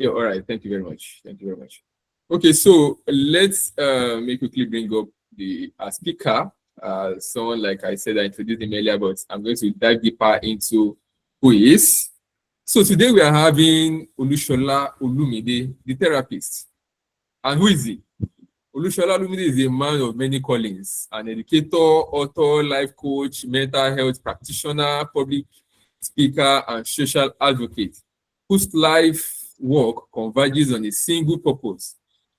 Yeah, all right. Thank you very much. Thank you very much. Okay, so let's me quickly bring up the speaker. Someone like I said, I introduced him earlier, but I'm going to dive deeper into who he is. So today we are having Olushola Olumide, the therapist. And who is he? Olushola Olumide is a man of many callings, an educator, author, life coach, mental health practitioner, public speaker, and social advocate, whose life work converges on a single purpose: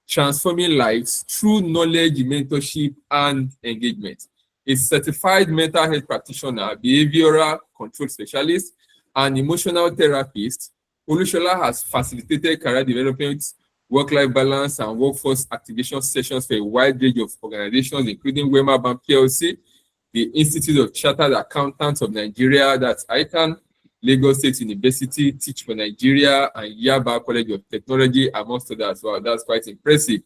transforming lives through knowledge, mentorship, and engagement. A certified mental health practitioner, behavioral control specialist, and emotional therapist, Olushola has facilitated career development, work-life balance, and workforce activation sessions for a wide range of organizations, including Wema Bank PLC, the Institute of Chartered Accountants of Nigeria, that's ICANN, Lagos State University, Teach for Nigeria, and Yaba College of Technology, amongst others. Wow, that's quite impressive.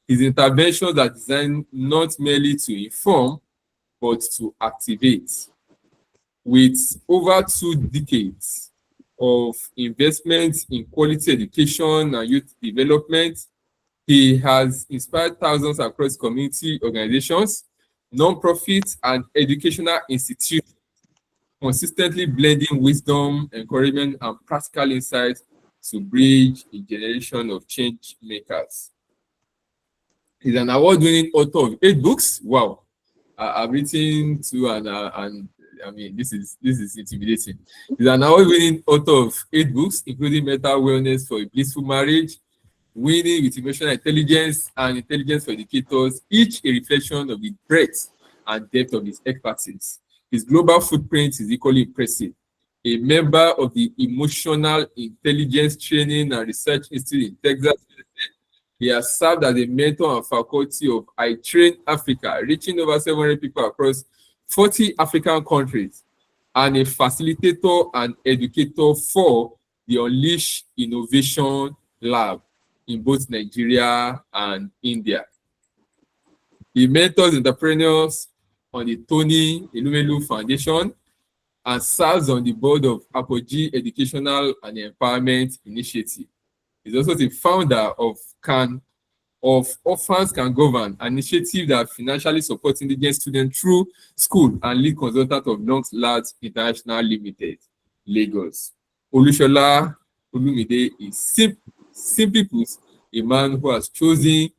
His interventions are designed not merely to inform, but to activate. With over 2 decades of investment in quality education and youth development, he has inspired thousands across community organizations, non-profits, and educational institutions, consistently blending wisdom, encouragement, and practical insights to bridge a generation of change makers. He's an award-winning author of 8 books. Wow, I've written 2, and I mean, this is intimidating. He's an award-winning author of 8 books, including Mental Wellness for a Blissful Marriage, Winning with Emotional Intelligence, and Intelligence for Educators, each a reflection of the breadth and depth of his expertise. His global footprint is equally impressive. A member of the Emotional Intelligence Training and Research Institute in Texas, he has served as a mentor and faculty of I Train Africa, reaching over 700 people across 40 African countries, and a facilitator and educator for the Unleash Innovation Lab in both Nigeria and India. He mentors entrepreneurs on the Tony Elumelu Foundation and serves on the board of Apogee Educational and Empowerment Initiative. He's also the founder of Orphans Can Govern, an initiative that financially supports indigent students through school, and lead consultant of Long Labs International Limited, Lagos. Olushola Olumide is simply put a man who has chosen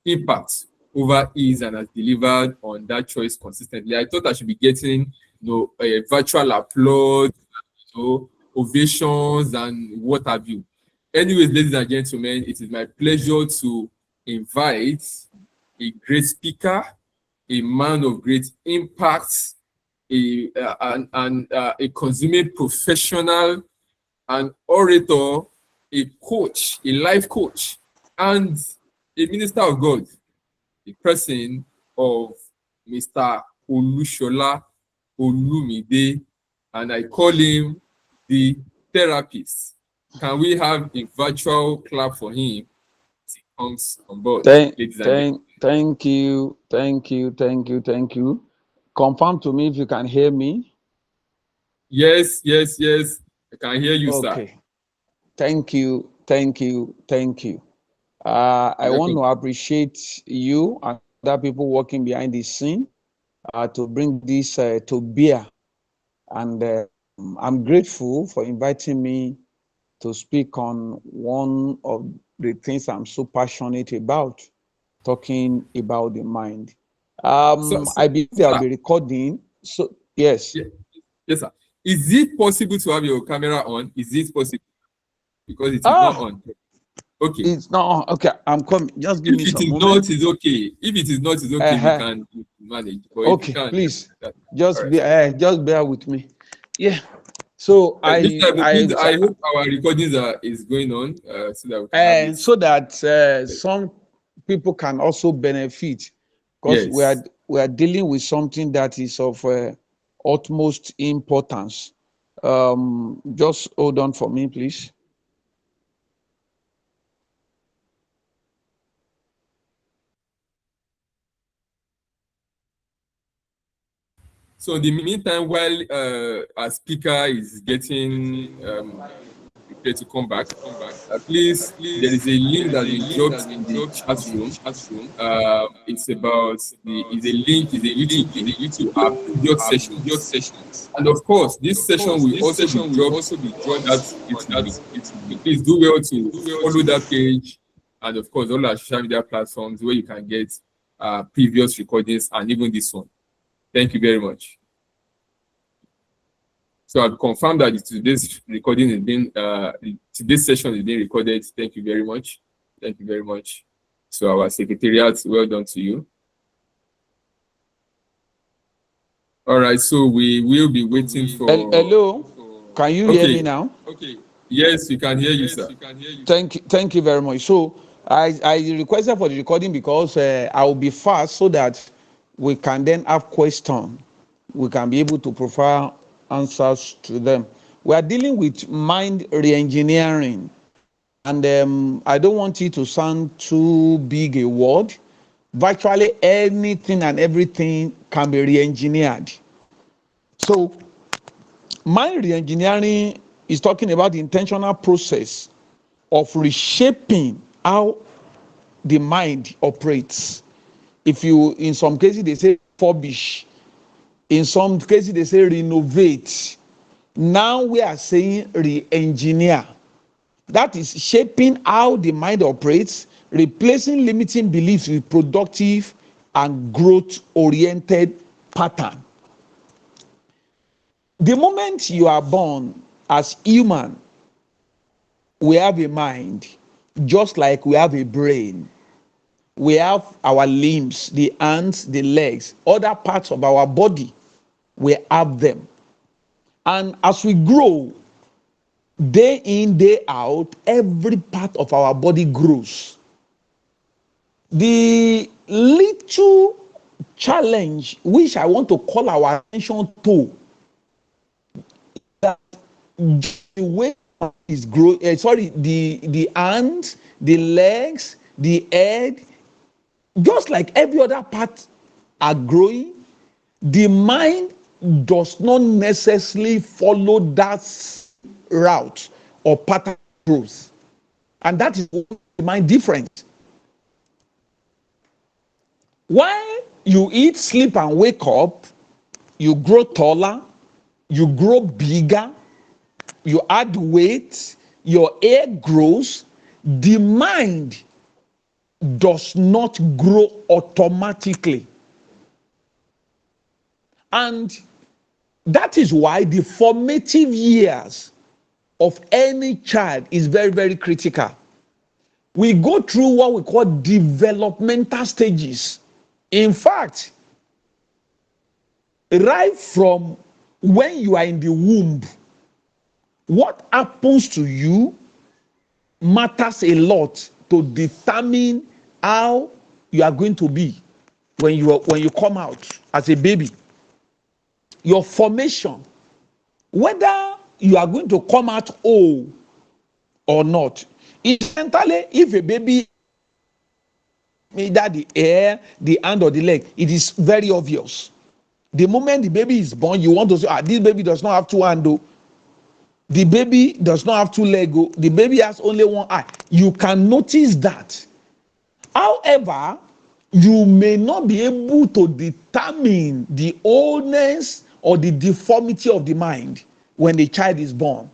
impact over ease and has delivered on that choice consistently. I thought I should be getting a virtual applause, ovations, and what have you. Anyways, ladies and gentlemen, it is my pleasure to invite a great speaker, a man of great impact, a consummate professional, an orator, a coach, a life coach, and a minister of God, the person of Mr. Olushola Olumide, and I call him the therapist. Can we have a virtual clap for him as he comes on board? Thank you. Confirm to me if you can hear me. Yes. I can hear you, sir. Okay. Thank you. I want to appreciate you and other people working behind the scene to bring this to bear. And I'm grateful for inviting me to speak on one of the things I'm so passionate about, talking about the mind. I believe they'll be recording. So, yes. Yes, sir. Is it possible to have your camera on? Is it possible? Because it is not on. Okay. It's not on. Okay, I'm coming. Just give me some moment. If it is not, it's okay. If it is not, it's okay. We can manage. But okay, please. Just bear with me. Yeah. So I hope our recordings is going on so that we can so that some people can also benefit, because we are dealing with something that is of utmost importance. Just hold on for me, please. So in the meantime, while our speaker is getting okay, to come back. Please, there is a link that we dropped in the chat room. It's about the is a link, is a YouTube link to our previous sessions. And of course, this session will also be dropped on that YouTube link. So please do well to follow that page, and of course, all our social media platforms where you can get previous recordings and even this one. Thank you very much. So I've confirmed that today's recording is being today's session is being recorded. Thank you very much. Thank you very much. So our secretariat, well done to you. All right, so we will be waiting for. Hello, can you hear me now? Okay. Yes, we can hear you, sir. Thank you very much. So I requested for the recording because I will be fast so that we can then have questions. We can be able to provide answers to them. We are dealing with mind re-engineering, and I don't want it to sound too big a word. Virtually anything and everything can be re-engineered. So mind re-engineering is talking about the intentional process of reshaping how the mind operates. If you, in some cases, they say refurbish, in some cases, they say renovate. Now we are saying re-engineer. That is shaping how the mind operates, replacing limiting beliefs with productive and growth-oriented pattern. The moment you are born as human, we have a mind, just like we have a brain. We have our limbs, the hands, the legs, other parts of our body, we have them. And as we grow, day in, day out, every part of our body grows. The little challenge which I want to call our attention to, that the way is growing, the hands, the legs, the head, just like every other part are growing, the mind does not necessarily follow that route or pattern of growth. And that is what the mind different. While you eat, sleep, and wake up, you grow taller, you grow bigger, you add weight, your hair grows, the mind does not grow automatically. And that is why the formative years of any child is very, very critical. We go through what we call developmental stages. In fact, right from when you are in the womb, what happens to you matters a lot to determine how you are going to be when you come out as a baby. Your formation, whether you are going to come out whole or not. Essentially, if a baby, either the hair, the hand, or the leg, it is very obvious. The moment the baby is born, you want to say, this baby does not have two hands, though. The baby does not have two legs. The baby has only one eye. You can notice that. However, you may not be able to determine the wholeness or the deformity of the mind when the child is born.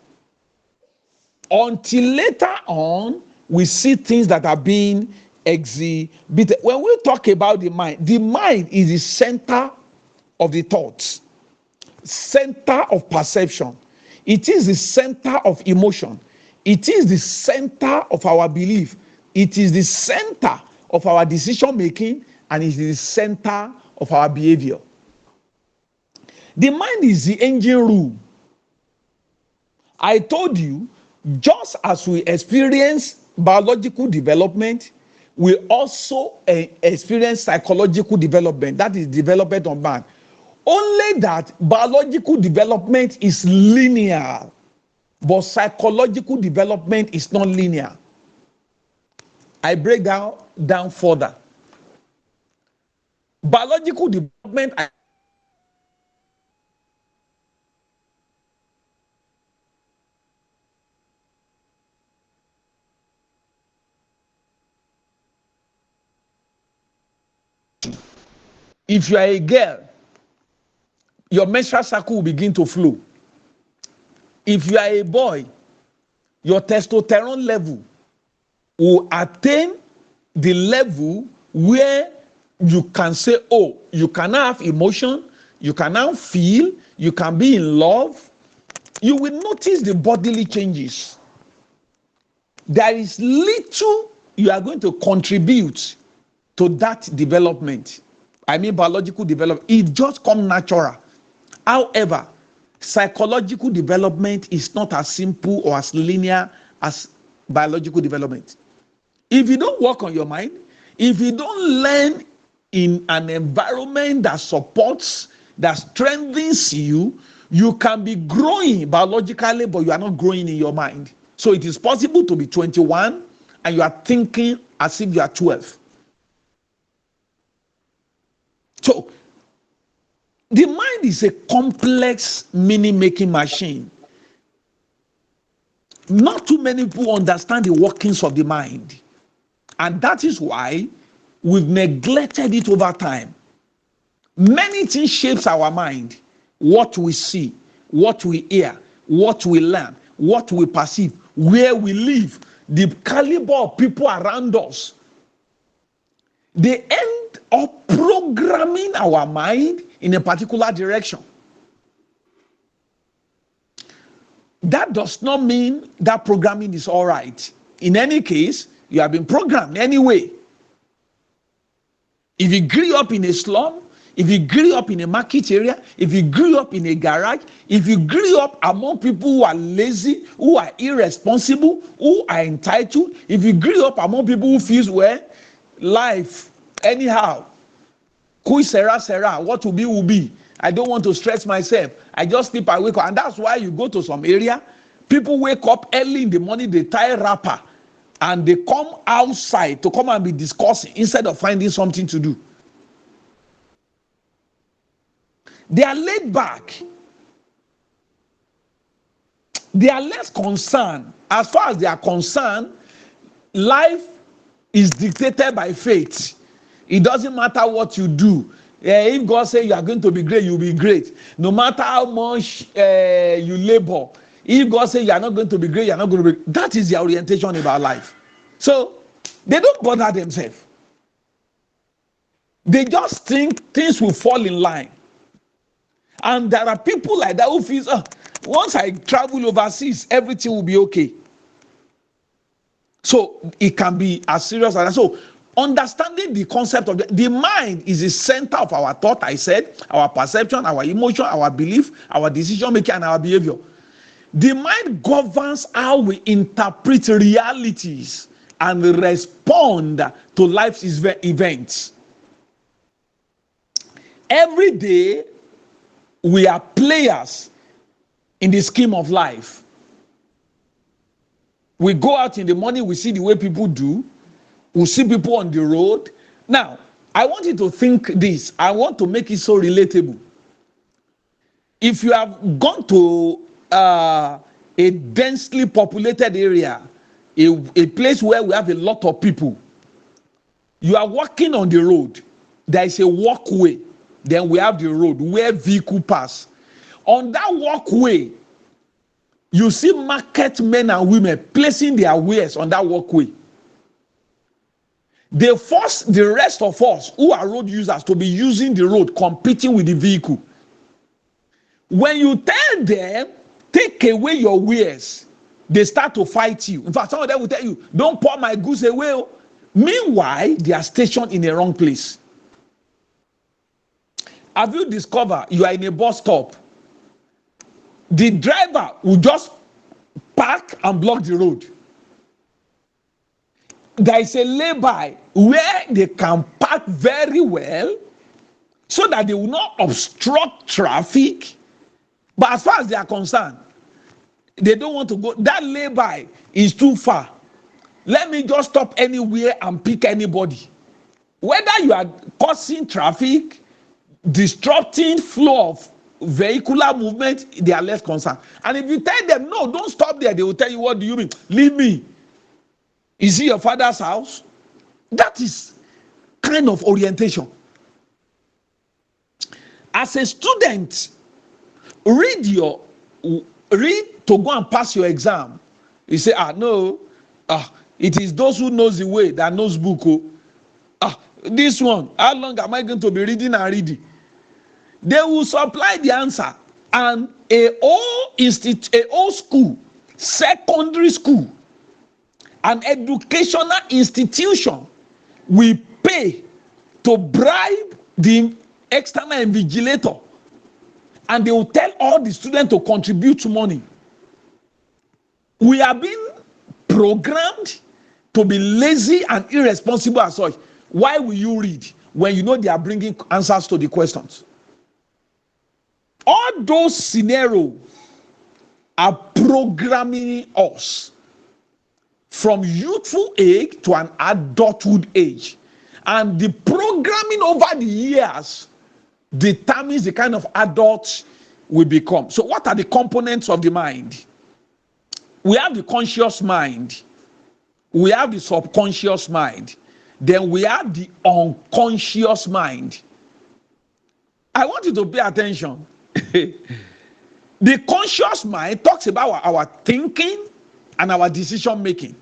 Until later on, we see things that are being exhibited. When we talk about the mind is the center of the thoughts, center of perception. It is the center of emotion. It is the center of our belief. It is the center of our decision making, and it is the center of our behavior. The mind is the engine room. I told you, just as we experience biological development, we also experience psychological development. That is development of man. Only that biological development is linear, but psychological development is not linear. I break down further. Biological development If you are a girl, your menstrual cycle will begin to flow. If you are a boy, your testosterone level will attain the level where you can say, oh, you can have emotion, you can now feel, you can be in love. You will notice the bodily changes. There is little you are going to contribute to that development. I mean, biological development. It just comes natural. However, psychological development is not as simple or as linear as biological development. If you don't work on your mind, if you don't learn in an environment that supports, that strengthens you, you can be growing biologically, but you are not growing in your mind. So it is possible to be 21 and you are thinking as if you are 12. So the mind is a complex meaning-making machine. Not too many people understand the workings of the mind. And that is why we've neglected it over time. Many things shapes our mind. What we see, what we hear, what we learn, what we perceive, where we live, the caliber of people around us. They end up programming our mind in a particular direction. That does not mean that programming is all right. In any case, you have been programmed anyway. If you grew up in a slum, if you grew up in a market area, if you grew up in a garage, if you grew up among people who are lazy, who are irresponsible, who are entitled, if you grew up among people who feel, well, life, anyhow, kui sera, what will be. I don't want to stress myself. I just sleep, I wake up. And that's why you go to some area, people wake up early in the morning, they tie wrapper, and they come outside to come and be discussing instead of finding something to do. They are laid back. They are less concerned. As far as they are concerned, life is dictated by fate. It doesn't matter what you do. If God says you are going to be great, you'll be great. No matter how much you labor. If God says you are not going to be great, you are not going to be. That is their orientation about life. So they don't bother themselves. They just think things will fall in line. And there are people like that who feel, once I travel overseas, everything will be okay. So it can be as serious as that. So understanding the concept of the mind is the center of our thought, I said, our perception, our emotion, our belief, our decision making, and our behavior. The mind governs how we interpret realities and respond to life's events. Every day, we are players in the scheme of life. We go out in the morning, we see the way people do. We see people on the road. Now, I want you to think this. I want to make it so relatable. If you have gone to a densely populated area, a place where we have a lot of people, you are walking on the road. There is a walkway. Then we have the road where vehicle pass. On that walkway, you see market men and women placing their wares on that walkway. They force the rest of us who are road users to be using the road, competing with the vehicle. When you tell them, take away your wares, they start to fight you. In fact, some of them will tell you, don't pour my goods away. Meanwhile, they are stationed in the wrong place. Have you discovered you are in a bus stop? The driver will just park and block the road. There is a lay-by where they can park very well so that they will not obstruct traffic. But as far as they are concerned, they don't want to go. That lay-by is too far. Let me just stop anywhere and pick anybody. Whether you are causing traffic, disrupting flow of vehicular movement, they are less concerned. And if you tell them, no, don't stop there, they will tell you, what do you mean? Leave me. Is it your father's house? That is kind of orientation. As a student, read to go and pass your exam. You say, no, it is those who knows the way that knows book. This one, how long am I going to be reading and reading? They will supply the answer, and a whole school, secondary school, an educational institution will pay to bribe the external invigilator, and they will tell all the students to contribute money. We are being programmed to be lazy and irresponsible as such. Why will you read when you know they are bringing answers to the questions? All those scenarios are programming us from youthful age to an adulthood age. And the programming over the years determines the kind of adult we become. So what are the components of the mind? We have the conscious mind. We have the subconscious mind. Then we have the unconscious mind. I want you to pay attention. The conscious mind talks about our thinking and our decision making.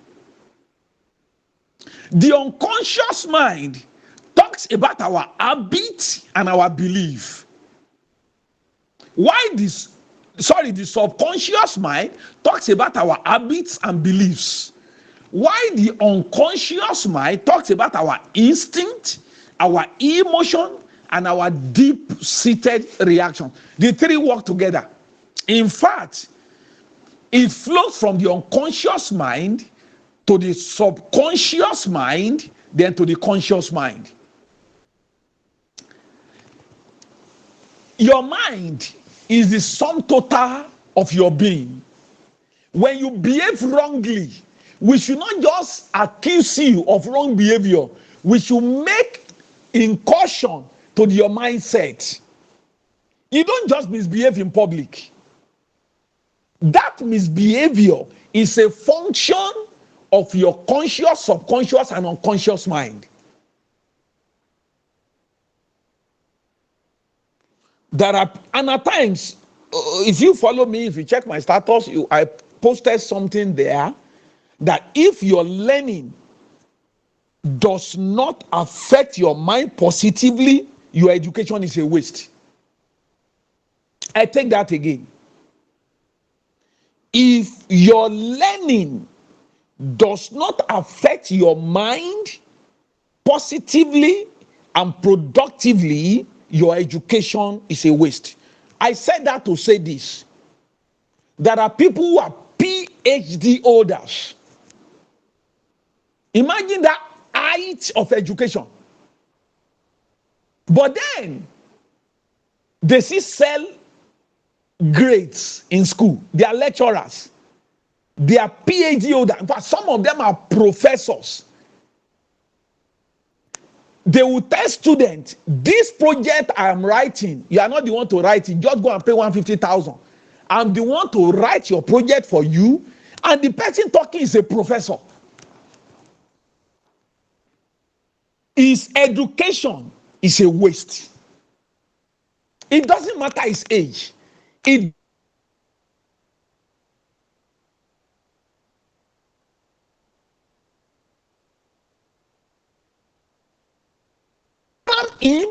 The unconscious mind talks about our habits and our belief. The subconscious mind talks about our habits and beliefs. Why the unconscious mind talks about our instinct, our emotion, and our deep-seated reaction. The three work together. In fact, it flows from the unconscious mind to the subconscious mind, then to the conscious mind. Your mind is the sum total of your being. When you behave wrongly, we should not just accuse you of wrong behavior. We should make incursion to your mindset. You don't just misbehave in public. That misbehavior is a function of your conscious, subconscious, and unconscious mind. And at times, if you follow me, if you check my status, I posted something there that if your learning does not affect your mind positively, your education is a waste. I take that again. If your learning does not affect your mind positively and productively, your education is a waste. I said that to say this. There are people who are PhD holders. Imagine that height of education. But then, they see sell grades in school. They are lecturers. They are PhD holders. In fact, some of them are professors. They will tell students, this project I am writing, you are not the one to write it. Just go and pay 150,000. I'm the one to write your project for you. And the person talking is a professor. His education is a waste. It doesn't matter his age. It him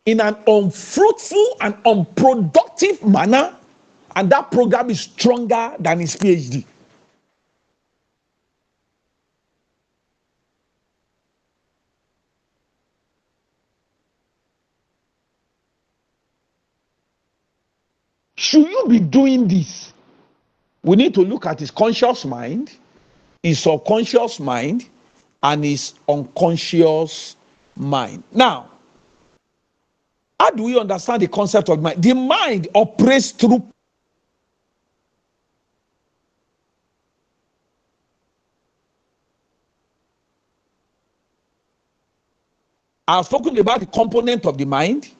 in an unfruitful and unproductive manner, and that program is stronger than his PhD. Should you be doing this? We need to look at his conscious mind, his subconscious mind, and his unconscious mind. Now, how do we understand the concept of mind? The mind operates through I've spoken about the component of the mind.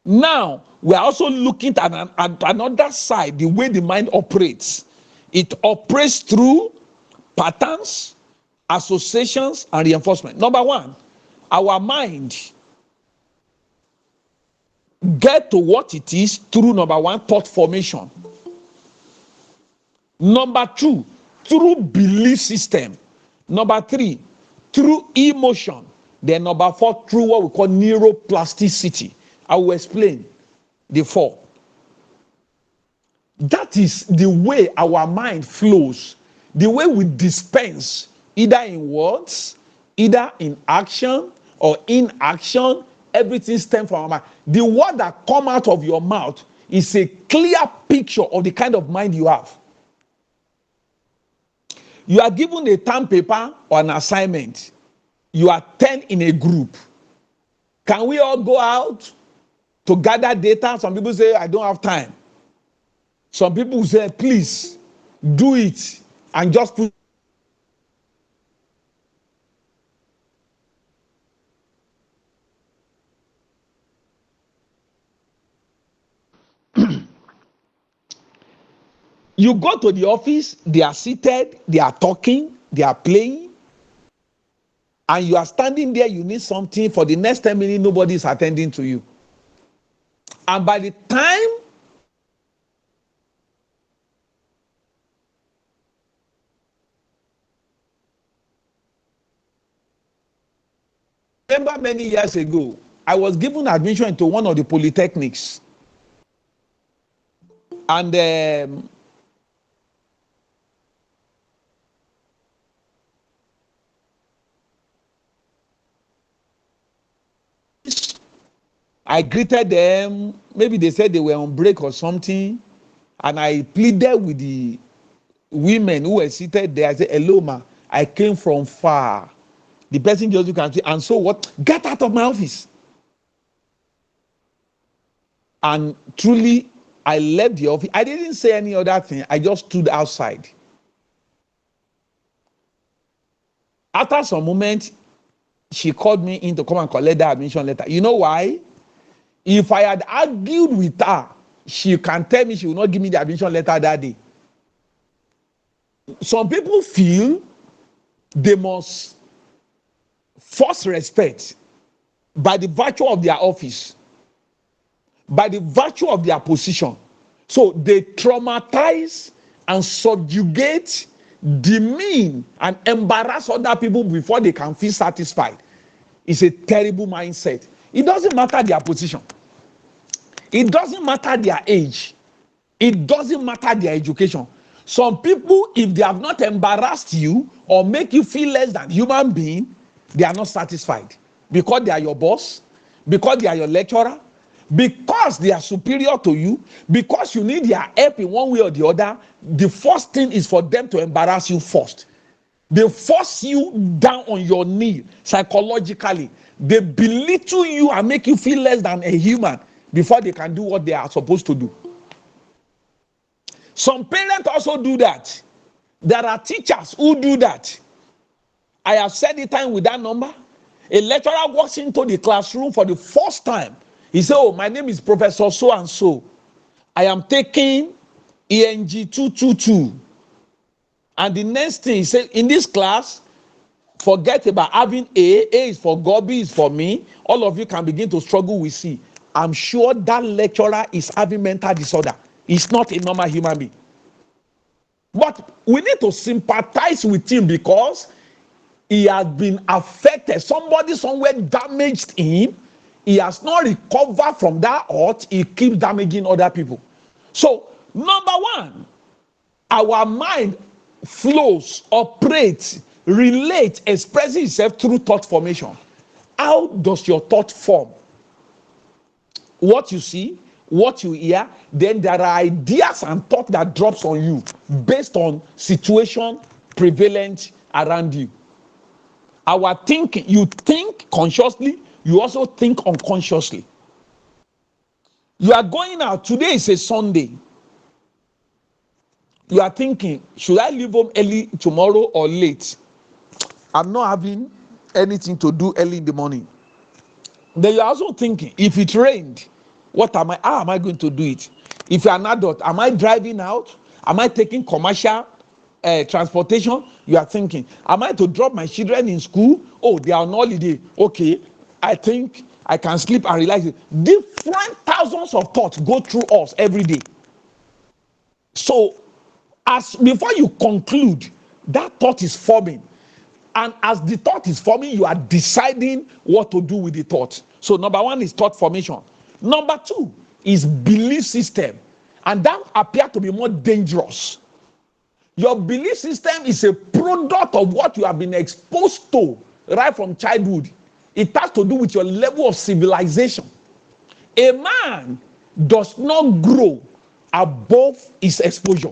Now, we are also looking at another side, the way the mind operates. It operates through patterns, associations, and reinforcement. Number one, our mind get to what it is through number one, thought formation. Number two, through belief system. Number three, through emotion. Then number four, through what we call neuroplasticity. I will explain the four. That is the way our mind flows, the way we dispense, either in words, either in action or inaction. Everything stems from our mind. The word that come out of your mouth is a clear picture of the kind of mind you have. You are given a term paper or an assignment. You are 10 in a group. Can we all go out to gather data? Some people say, I don't have time. Some people say, please do it and just put. You go to the office, they are seated, they are talking, they are playing, and you are standing there, you need something. For the next 10 minutes, nobody is attending to you. And by the time remember many years ago, I was given admission into one of the polytechnics. And I greeted them. Maybe they said they were on break or something. And I pleaded with the women who were seated there. I said, hello, ma. I came from far. The person just looked at me, and so what? Get out of my office. And truly, I left the office. I didn't say any other thing. I just stood outside. After some moment, she called me in to come and collect the admission letter. You know why? If I had argued with her, she can tell me she will not give me the admission letter that day. Some people feel they must force respect by the virtue of their office, by the virtue of their position. So they traumatize and subjugate, demean, and embarrass other people before they can feel satisfied. It's a terrible mindset. It doesn't matter their position. It doesn't matter their age. It doesn't matter their education. Some people, if they have not embarrassed you or make you feel less than human being, they are not satisfied because they are your boss, because they are your lecturer, because they are superior to you, because you need their help in one way or the other. The first thing is for them to embarrass you first. They force you down on your knee psychologically. They belittle you and make you feel less than a human before they can do what they are supposed to do. Some parents also do that. There are teachers who do that. I have said it time with that number. A lecturer walks into the classroom for the first time. He said, oh, my name is Professor so-and-so. I am taking ENG 222. And the next thing he said, in this class, forget about having A. A is for God, B is for me. All of you can begin to struggle with C. I'm sure that lecturer is having mental disorder. He's not a normal human being. But we need to sympathize with him because he has been affected. Somebody somewhere damaged him. He has not recovered from that hurt. He keeps damaging other people. So, number one, our mind flows, operates, relates, expresses itself through thought formation. How does your thought form? What you see, what you hear, then there are ideas and thought that drops on you based on situation prevalent around you. Our thinking, you think consciously, you also think unconsciously. You are going out, today is a Sunday. You are thinking, should I leave home early tomorrow or late? I'm not having anything to do early in the morning. Then you're also thinking, if it rained, how am I going to do it? If you're an adult, am I driving out? Am I taking commercial transportation? You are thinking, am I to drop my children in school? Oh, they are on holiday. Okay, I think I can sleep and relax. Different thousands of thoughts go through us every day. So, as before you conclude, that thought is forming. And as the thought is forming, you are deciding what to do with the thought. So, number one is thought formation. Number two is belief system. And that appears to be more dangerous. Your belief system is a product of what you have been exposed to right from childhood. It has to do with your level of civilization. A man does not grow above his exposure.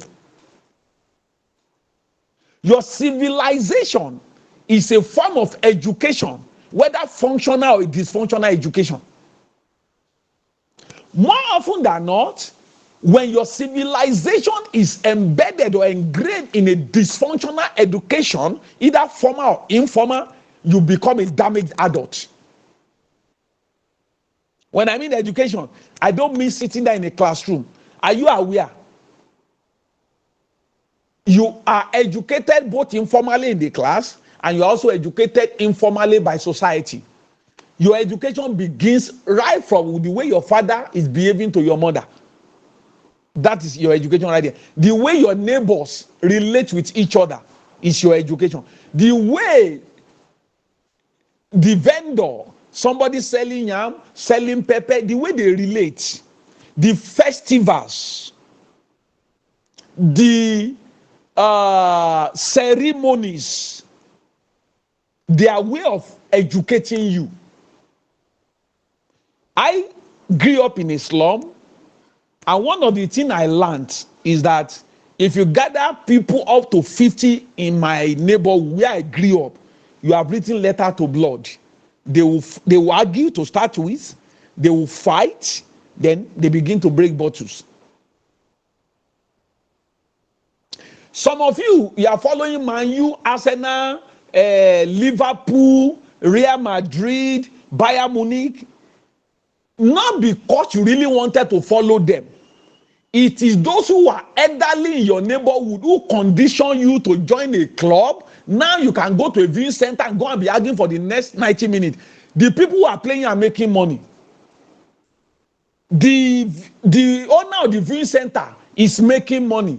Your civilization is a form of education, whether functional or dysfunctional education. More often than not, when your civilization is embedded or ingrained in a dysfunctional education, either formal or informal, you become a damaged adult. When I mean education, I don't mean sitting there in a classroom. Are you aware? You are educated both informally in the class and you're also educated informally by society. Your education begins right from the way your father is behaving to your mother. That is your education right there. The way your neighbors relate with each other is your education. The way the vendor, somebody selling yam, selling pepper, the way they relate, the festivals, the ceremonies, their way of educating you. I grew up in a slum, and one of the things I learned is that if you gather people up to 50 in my neighborhood where I grew up, you have written letter to blood. They will argue to start with, they will fight, then they begin to break bottles. Some of you are following Man U, Arsenal, Liverpool, Real Madrid, Bayern Munich, not because you really wanted to follow them. It is those who are elderly in your neighborhood who condition you to join a club. Now you can go to a viewing center and go and be arguing for the next 90 minutes. The people who are playing are making money. The owner of the viewing center is making money.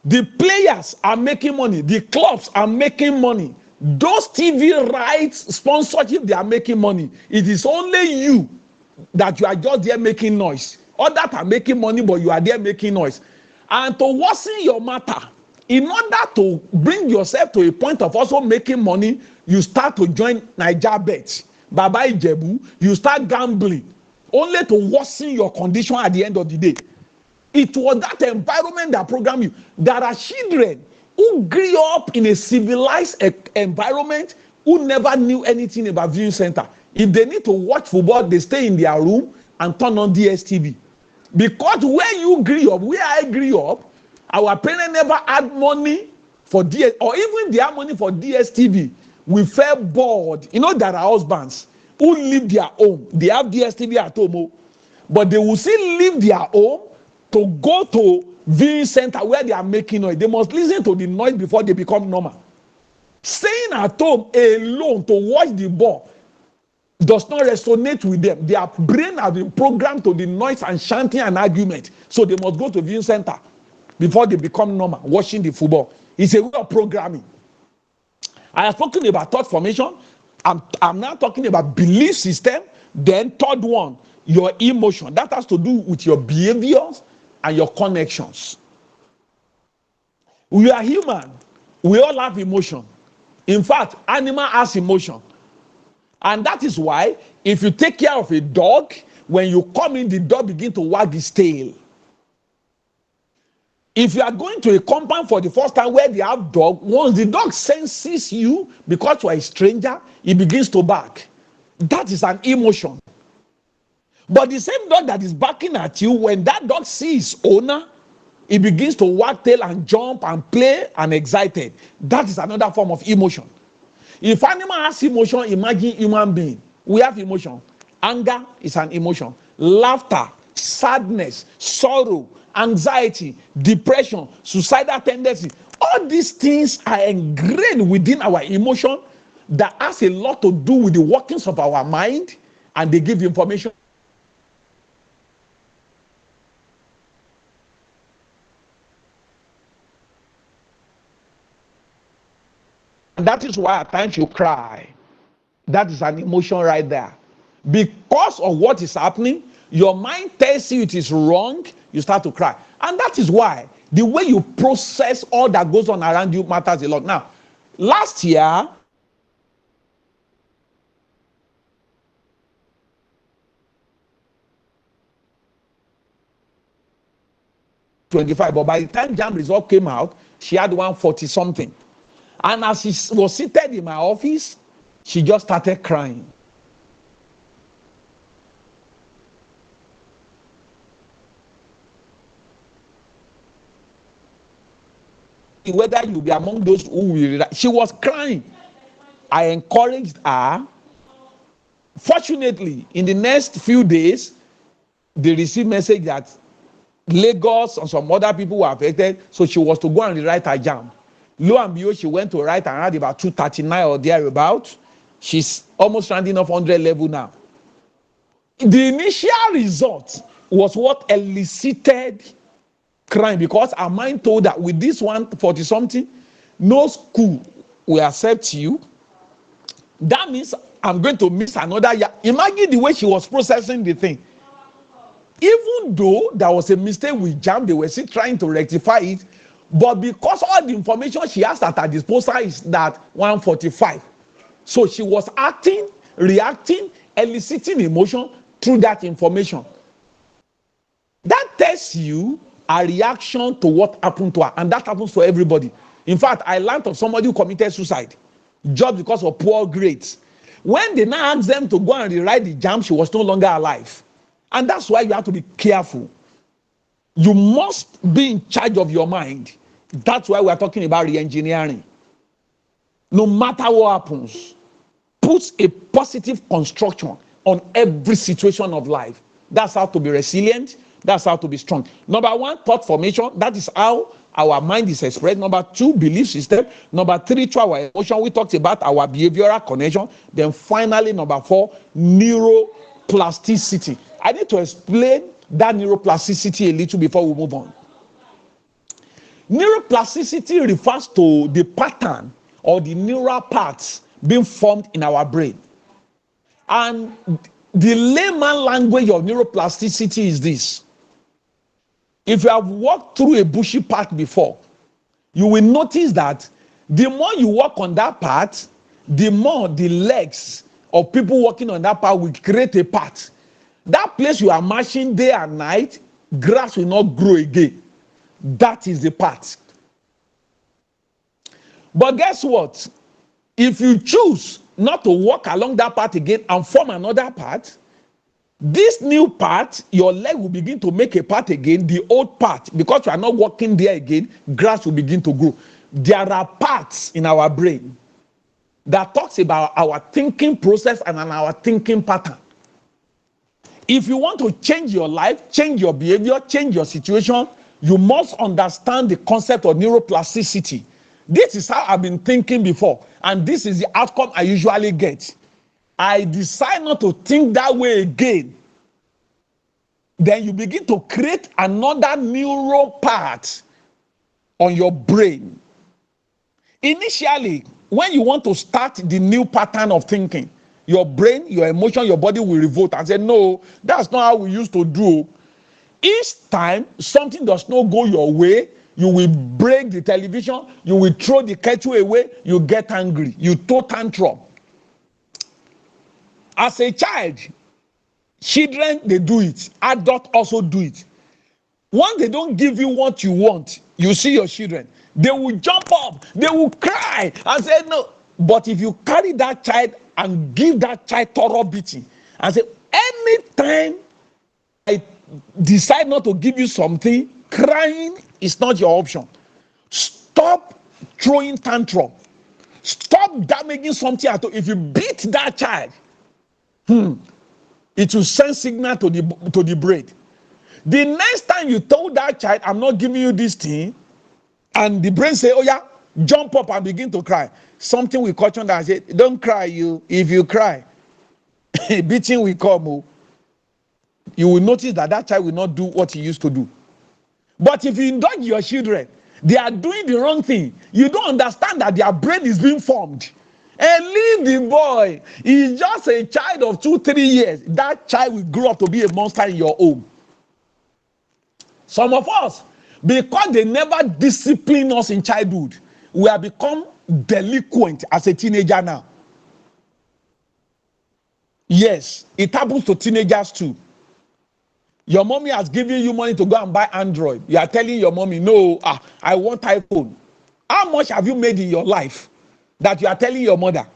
The players are making money. The clubs are making money. Those TV rights, sponsorship, they are making money. It is only you that you are just there making noise. Others are making money, but you are there making noise. And to worsen your matter, in order to bring yourself to a point of also making money, you start to join Naija Bet, Baba Ijebu, you start gambling, only to worsen your condition at the end of the day. It was that environment that programmed you. There are children who grew up in a civilized environment who never knew anything about viewing center. If they need to watch football, they stay in their room and turn on DSTV. Because where you grew up, where I grew up, our parents never had money for DS, or even they have money for DSTV. We felt bored. You know, there are husbands who leave their home. They have DSTV at home, but they will still leave their home to go to viewing center where they are making noise. They must listen to the noise before they become normal. Staying at home alone to watch the ball does not resonate with them. Their brain has been programmed to the noise and chanting and argument. So they must go to viewing center before they become normal, watching the football. It's a way of programming. I have spoken about thought formation. I'm now talking about belief system. Then third one, your emotion. That has to do with your behaviors and your connections. We are human. We all have emotion. In fact, animal has emotion. And that is why if you take care of a dog, when you come in, the dog begin to wag his tail. If you are going to a compound for the first time where they have dog, once the dog senses you because you are a stranger, he begins to bark. That is an emotion. But the same dog that is barking at you, when that dog sees its owner, he begins to wag tail and jump and play and excited. That is another form of emotion. If animal has emotion, imagine human being. We have emotion. Anger is an emotion. Laughter, sadness, sorrow, anxiety, depression, suicidal tendency. All these things are ingrained within our emotion that has a lot to do with the workings of our mind and they give information. And that is why at times you cry. That is an emotion right there. Because of what is happening, your mind tells you it is wrong, you start to cry. And that is why the way you process all that goes on around you matters a lot. Now, last year, but by the time JAMB result came out, she had 140 something. And as she was seated in my office, she just started crying. Whether you be among those who will, she was crying. I encouraged her. Fortunately, in the next few days, they received message that Lagos and some other people were affected, so she was to go and rewrite her JAMB. Lo and behold, she went to write and had about 239 or thereabout. She's almost rounding off 100 level now. The initial result was what elicited crying, because her mind told her with this 140 something, no school will accept you. That means I'm going to miss another year. Imagine the way she was processing the thing. Even though there was a mistake with JAMB, they were still trying to rectify it. But because all the information she has at her disposal is that 145. So she was acting, reacting, eliciting emotion through that information. That tells you a reaction to what happened to her. And that happens to everybody. In fact, I learned of somebody who committed suicide just because of poor grades. When they now asked them to go and rewrite the JAMB, she was no longer alive. And that's why you have to be careful. You must be in charge of your mind. That's why we are talking about re-engineering. No matter what happens, put a positive construction on every situation of life. That's how to be resilient. That's how to be strong. Number one, thought formation. That is how our mind is expressed. Number two, belief system. Number three, through our emotion. We talked about our behavioral connection. Then finally, number four, neuroplasticity. I need to explain that neuroplasticity a little before we move on. Neuroplasticity refers to the pattern or the neural paths being formed in our brain. And the layman language of neuroplasticity is this. If you have walked through a bushy path before, you will notice that the more you walk on that path, the more the legs of people walking on that path will create a path. That place you are marching day and night, grass will not grow again. That is the path. But guess what? If you choose not to walk along that path again and form another path, this new path, your leg will begin to make a path again, the old path, because you are not walking there again, grass will begin to grow. There are paths in our brain that talks about our thinking process and our thinking pattern. If you want to change your life, change your behavior, change your situation, you must understand the concept of neuroplasticity. This is how I've been thinking before, and this is the outcome I usually get. I decide not to think that way again. Then you begin to create another neural path on your brain. Initially, when you want to start the new pattern of thinking, your brain, your emotion, your body will revolt and say, no, that's not how we used to do. Each time something does not go your way, you will break the television, you will throw the kettle away, you get angry, you throw tantrum. As a child, children, they do it. Adults also do it. Once they don't give you what you want, you see your children, they will jump up, they will cry and say no. But if you carry that child and give that child thorough beating and say, anytime I decide not to give you something, crying is not your option. Stop throwing tantrum. Stop damaging something at all. If you beat that child, it will send signal to the brain. The next time you told that child, I'm not giving you this thing, and the brain say, oh yeah, jump up and begin to cry, something will caution that and say, don't cry, you. If you cry, beating will come. Oh. You will notice that that child will not do what he used to do. But if you indulge your children, they are doing the wrong thing. You don't understand that their brain is being formed. And leave the boy. He's just a child of 2-3 years. That child will grow up to be a monster in your home. Some of us, because they never discipline us in childhood, we have become delinquent as a teenager now. Yes, it happens to teenagers too. Your mommy has given you money to go and buy Android. You are telling your mommy, no, I want iPhone. How much have you made in your life that you are telling your mother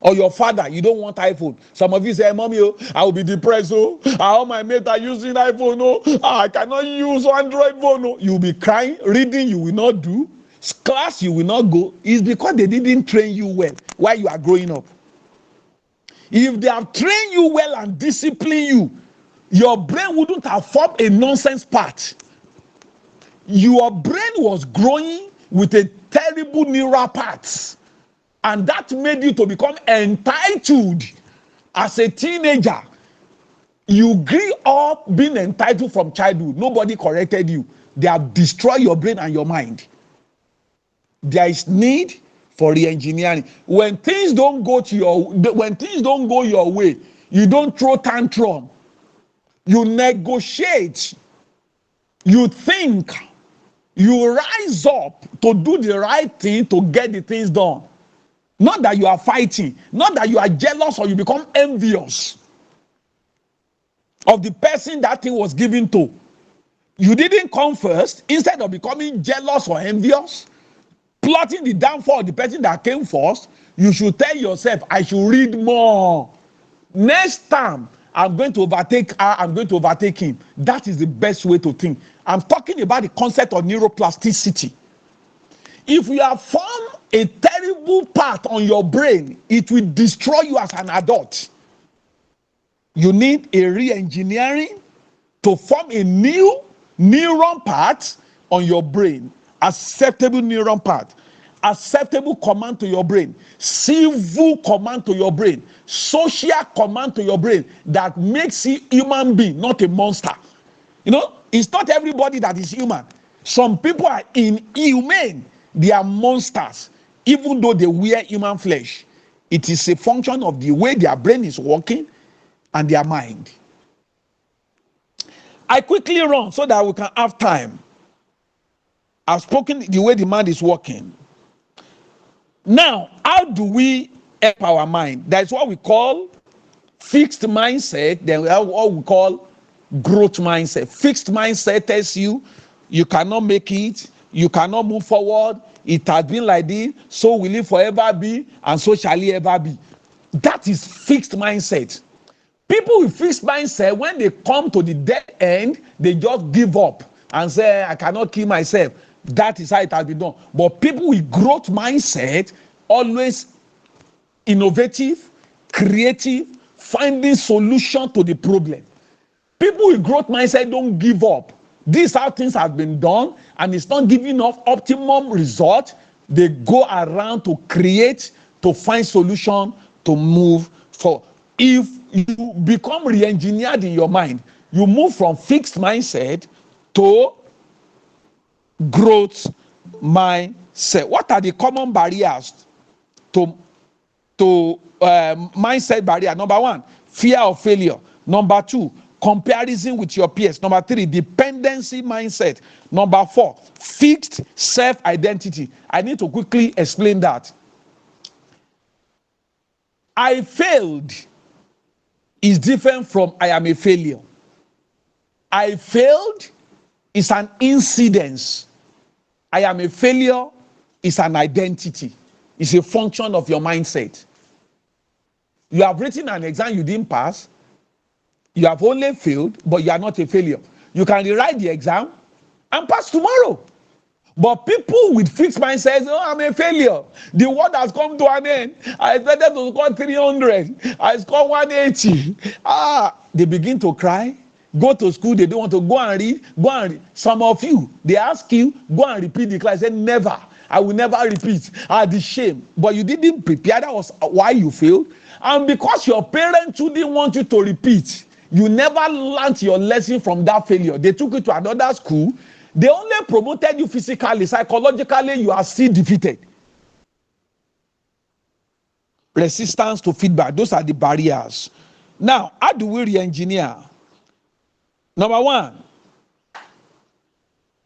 or your father you don't want iPhone? Some of you say, mommy, I will be depressed. All my mates are using iPhone. I cannot use Android phone. You will be crying. Reading you will not do. Class you will not go. It's because they didn't train you well while you are growing up. If they have trained you well and disciplined you, your brain wouldn't have formed a nonsense part. Your brain was growing with a terrible neural parts, and that made you to become entitled as a teenager. You grew up being entitled from childhood. Nobody corrected you. They have destroyed your brain and your mind. There is need for re-engineering. When things don't go your way, you don't throw tantrum. You negotiate. You think. You rise up to do the right thing to get the things done. Not that you are fighting. Not that you are jealous or you become envious of the person that thing was given to. You didn't come first. Instead of becoming jealous or envious, plotting the downfall of the person that came first, you should tell yourself, I should read more. Next time, I'm going to overtake her, I'm going to overtake him. That is the best way to think. I'm talking about the concept of neuroplasticity. If you have formed a terrible part on your brain, it will destroy you as an adult. You need a re-engineering to form a new neuron part on your brain. Acceptable neuron part. Acceptable command to your brain. Civil command to your brain. Social command to your brain that makes you human being, not a monster. You know, it's not everybody that is human. Some people are inhumane. They are monsters, even though they wear human flesh. It is a function of the way their brain is working and their mind. I quickly run so that we can have time. I've spoken the way the mind is working. Now, how do we help our mind? That's what we call fixed mindset. Then we have what we call growth mindset. Fixed mindset tells you you cannot make it, you cannot move forward. It has been like this, so will it forever be, and so shall it ever be. That is fixed mindset. People with fixed mindset, when they come to the dead end, they just give up and say, I cannot kill myself. That is how it has been done. But people with growth mindset, always innovative, creative, finding solution to the problem. People with growth mindset don't give up. This is how things have been done, and it's not giving off optimum result. They go around to create, to find solution, to move forward. If you become re-engineered in your mind, you move from fixed mindset to growth mindset. What are the common barriers to mindset barrier? Number one, fear of failure. Number two, comparison with your peers. Number three, dependency mindset. Number four, fixed self-identity. I need to quickly explain that. I failed is different from I am a failure. I failed is an incidence. I am a failure is an identity. It's a function of your mindset. You have written an exam you didn't pass. You have only failed, but you are not a failure. You can rewrite the exam and pass tomorrow. But people with fixed mindsets, oh, I'm a failure. The world has come to an end. I expected to score 300. I scored 180. They begin to cry. Go to school, they don't want to go and read. Go and read. Some of you, they ask you, go and repeat the class. I said, never. I will never repeat. The shame. But you didn't prepare. That was why you failed. And because your parents too didn't want you to repeat, you never learned your lesson from that failure. They took you to another school. They only promoted you physically. Psychologically, you are still defeated. Resistance to feedback. Those are the barriers. Now, how do we re-engineer? Number one,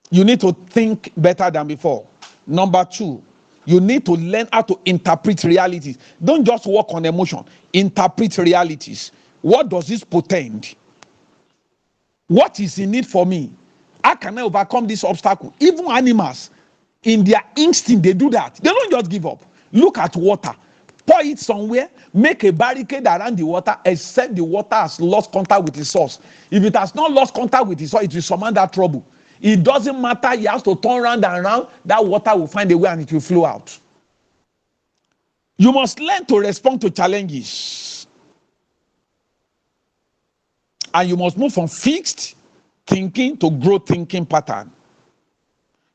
you need to think better than before. Number two, you need to learn how to interpret realities. Don't just work on emotion. Interpret realities. What does this portend? What is in it for me? How can I overcome this obstacle? Even animals, in their instinct, they do that. They don't just give up. Look at water. Pour it somewhere, make a barricade around the water, except the water has lost contact with the source. If it has not lost contact with the source, it will summon that trouble. It doesn't matter, he has to turn round and round, that water will find a way and it will flow out. You must learn to respond to challenges. And you must move from fixed thinking to growth thinking pattern.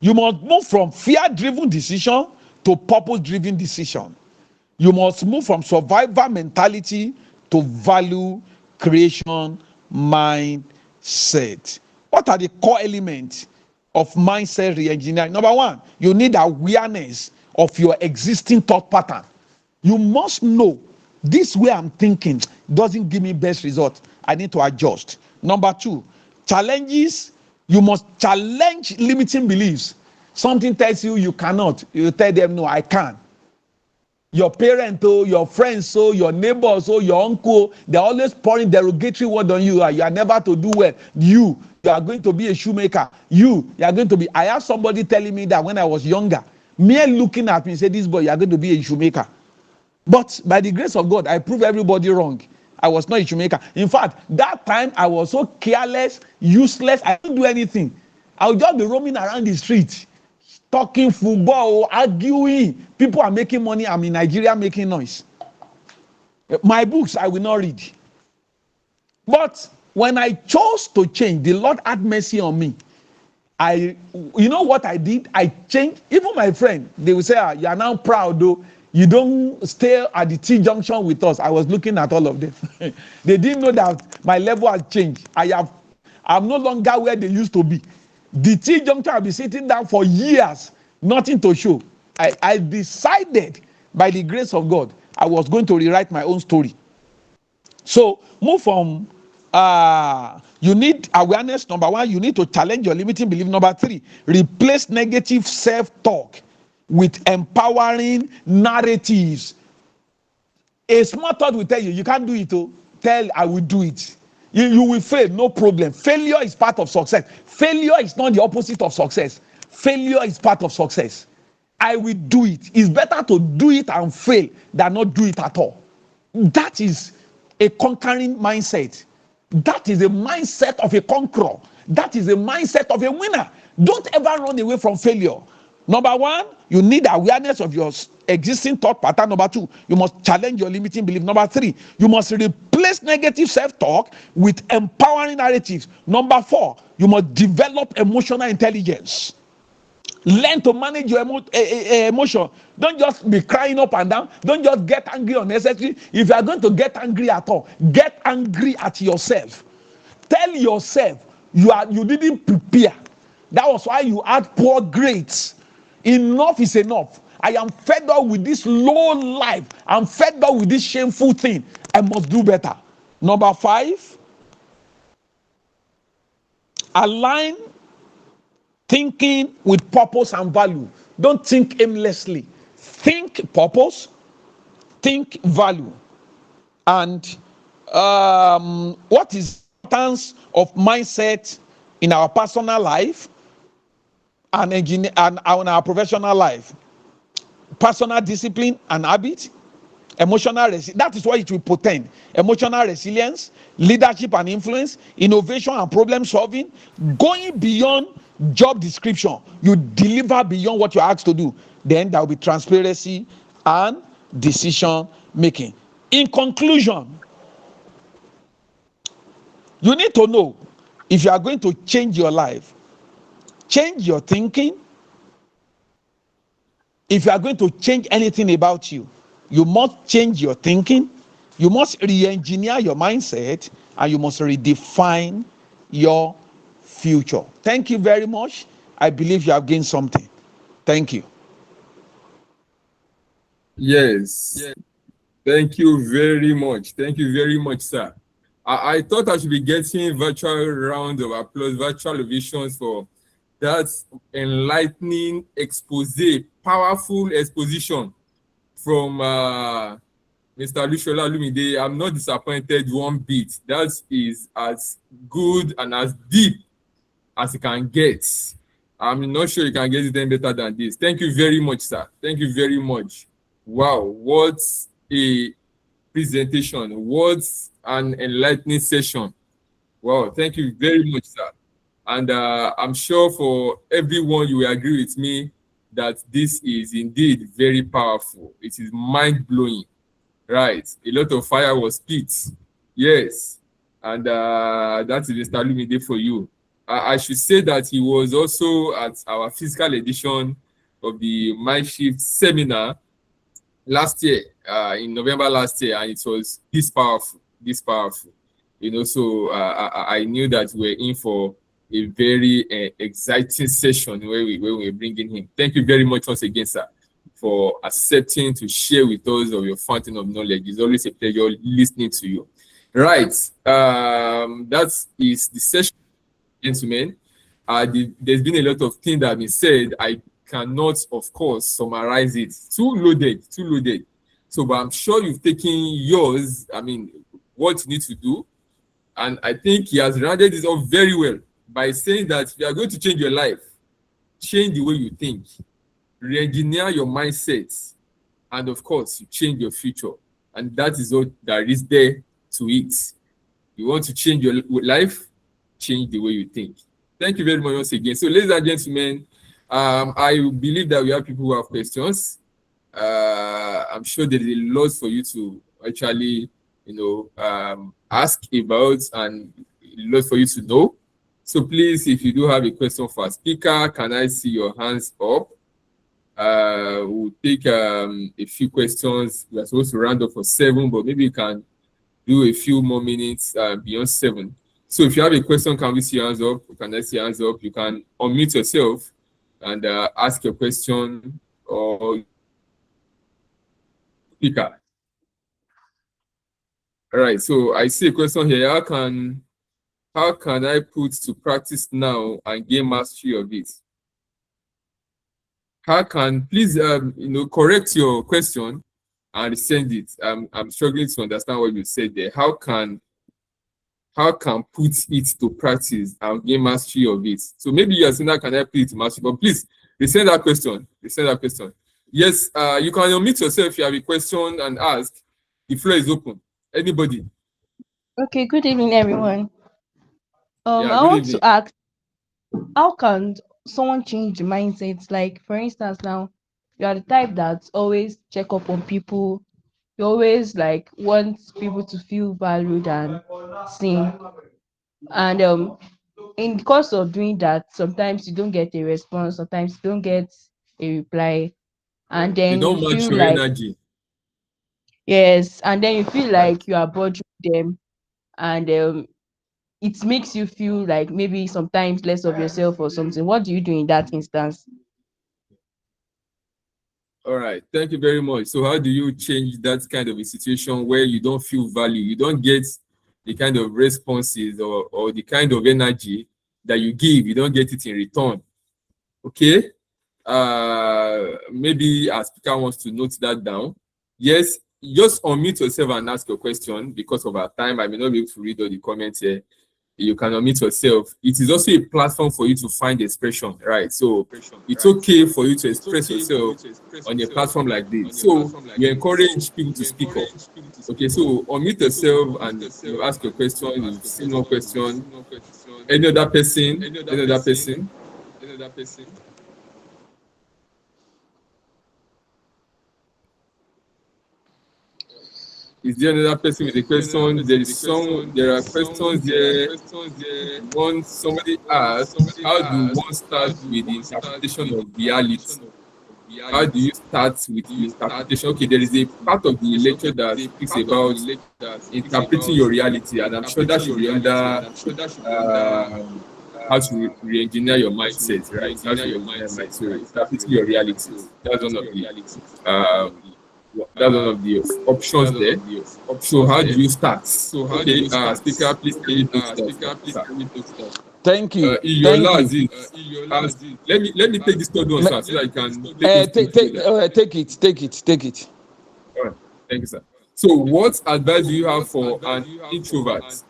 You must move from fear-driven decision to purpose-driven decision. You must move from survivor mentality to value creation mindset. What are the core elements of mindset re-engineering? Number one, you need awareness of your existing thought pattern. You must know this way I'm thinking doesn't give me best result. I need to adjust. Number two, challenges. You must challenge limiting beliefs. Something tells you you cannot. You tell them, no, I can. Your parent, your friends, your neighbors, your uncle, they're always pouring derogatory word on you. You are never to do well. You are going to be a shoemaker. You are going to be. I have somebody telling me that when I was younger, mere looking at me, said, this boy, you are going to be a shoemaker. But by the grace of God, I proved everybody wrong. I was not a shoemaker. In fact, that time I was so careless, useless, I didn't do anything. I would just be roaming around the street, talking football, arguing. People are making money. I'm in Nigeria making noise. My books, I will not read. But when I chose to change, the Lord had mercy on me. You know what I did? I changed. Even my friend, they will say, you are now proud though. You don't stay at the T-junction with us. I was looking at all of them. They didn't know that my level has changed. I'm no longer where they used to be. The T-junction, I've been sitting down for years, nothing to show. I decided, by the grace of God, I was going to rewrite my own story. So, move from, you need awareness, number one. You need to challenge your limiting belief. Number three, replace negative self-talk with empowering narratives. A small thought will tell you, you can't do it. Tell, I will do it. You will fail, no problem. Failure is part of success. Failure is not the opposite of success. Failure is part of success. I will do it. It's better to do it and fail than not do it at all. That is a conquering mindset. That is a mindset of a conqueror. That is a mindset of a winner. Don't ever run away from failure. Number one, you need awareness of your existing thought pattern. Number two, you must challenge your limiting belief. Number three, you must replace negative self-talk with empowering narratives. Number four, you must develop emotional intelligence. Learn to manage your emotion. Don't just be crying up and down. Don't just get angry unnecessarily. If you are going to get angry at all, get angry at yourself. Tell yourself you didn't prepare. That was why you had poor grades. Enough is enough. I am fed up with this low life. I'm fed up with this shameful thing. I must do better. Number five, align thinking with purpose and value. Don't think aimlessly. Think purpose, think value. And what is the importance of mindset in our personal life and our professional life? Personal discipline and habit, emotional resilience. That is what it will portend. Emotional resilience, leadership and influence, innovation and problem solving, going beyond job description. You deliver beyond what you're asked to do. Then there will be transparency and decision making. In conclusion, you need to know, if you are going to change your life, change your thinking, If you are going to change anything about you, you must change your thinking, you must re-engineer your mindset, and you must redefine your future. Thank you very much. I believe you have gained something. Thank you. Yes. Thank you very much. Thank you very much, sir. I thought I should be getting virtual round of applause, virtual ovations for that enlightening expose, powerful exposition from Mr. Lushola Lumide. I'm not disappointed one bit. That is as good and as deep as you can get. I'm not sure you can get it any better than this. Thank you very much, sir. Thank you very much. Wow, what a presentation. What an enlightening session. Wow, thank you very much, sir. And I'm sure for everyone you will agree with me that this is indeed very powerful. It is mind-blowing. Right. A lot of fire was spit. Yes. And that is Mr. Lumide for you. I should say that he was also at our physical edition of the Mindshift seminar last year, in November last year, and it was this powerful, this powerful. You know, so I knew that we were in for a very exciting session where we were bringing him. Thank you very much once again, sir, for accepting to share with us of your fountain of knowledge. It's always a pleasure listening to you. Right, that is the session, gentlemen. There's been a lot of things that have been said. I cannot, of course, summarize it. Too loaded, too loaded. So, but I'm sure you've taken yours. I mean, what you need to do. And I think he has rounded this up very well by saying that if you are going to change your life, change the way you think, re-engineer your mindset, and of course, you change your future. And that is all that is there to it. You want to change your life, change the way you think. Thank you very much once again. So, ladies and gentlemen, I believe that we have people who have questions. I'm sure there is a lot for you to actually, ask about and a lot for you to know. So please, if you do have a question for a speaker, can I see your hands up? We'll take a few questions. We are supposed to round up for 7, but maybe you can do a few more minutes beyond 7. So if you have a question, can we see your hands up? Can I see your hands up? You can unmute yourself and ask your question or speaker. All right, so I see a question here. How can I put to practice now and gain mastery of it? How can, please, correct your question and send it. I'm struggling to understand what you said there. How can put it to practice and gain mastery of it? So maybe you're saying that can I put it to mastery, but please resend that question. Resend that question. Yes, you can unmute yourself if you have a question and ask. The floor is open. Anybody? Okay, good evening, everyone. Yeah, I good want evening. to ask, how can someone change the mindset? Like, for instance, now you are the type that always check up on people. You always like want people to feel valued and seen. And in the course of doing that, sometimes you don't get a response. Sometimes you don't get a reply, and They then you don't match feel your like energy. yes, and then you feel Right. like you are bothering them, and it makes you feel like maybe sometimes less of yourself or something. What do you do in that instance? All right. Thank you very much. So how do you change that kind of a situation where you don't feel value? You don't get the kind of responses or the kind of energy that you give. You don't get it in return. Okay. Maybe our speaker wants to note that down. Yes, just unmute yourself and ask your question. Because of our time, I may not be able to read all the comments here. You can unmute yourself. It is also a platform for you to find expression, right? So it's okay for you to express yourself on a platform like this. So we encourage people to speak up. Okay, so unmute yourself and ask your question. You've seen no question. Any other person? Any other person? Is there another person with a question? There are questions there. Somebody asked, how do one start with the interpretation of reality? how do you start with the interpretation? Okay, there is a part of the lecture that speaks about interpreting your reality, and I'm sure that should be under how to re-engineer your mindset, right? How to re-engineer your mind. So interpreting your reality. That's one of the options there. So how do you start? Okay, speaker, please can you do stuff? Thank you. In your last, let me take this third one, sir, so that you can take it. All right. Thank you, sir. So, what advice do you have for an introvert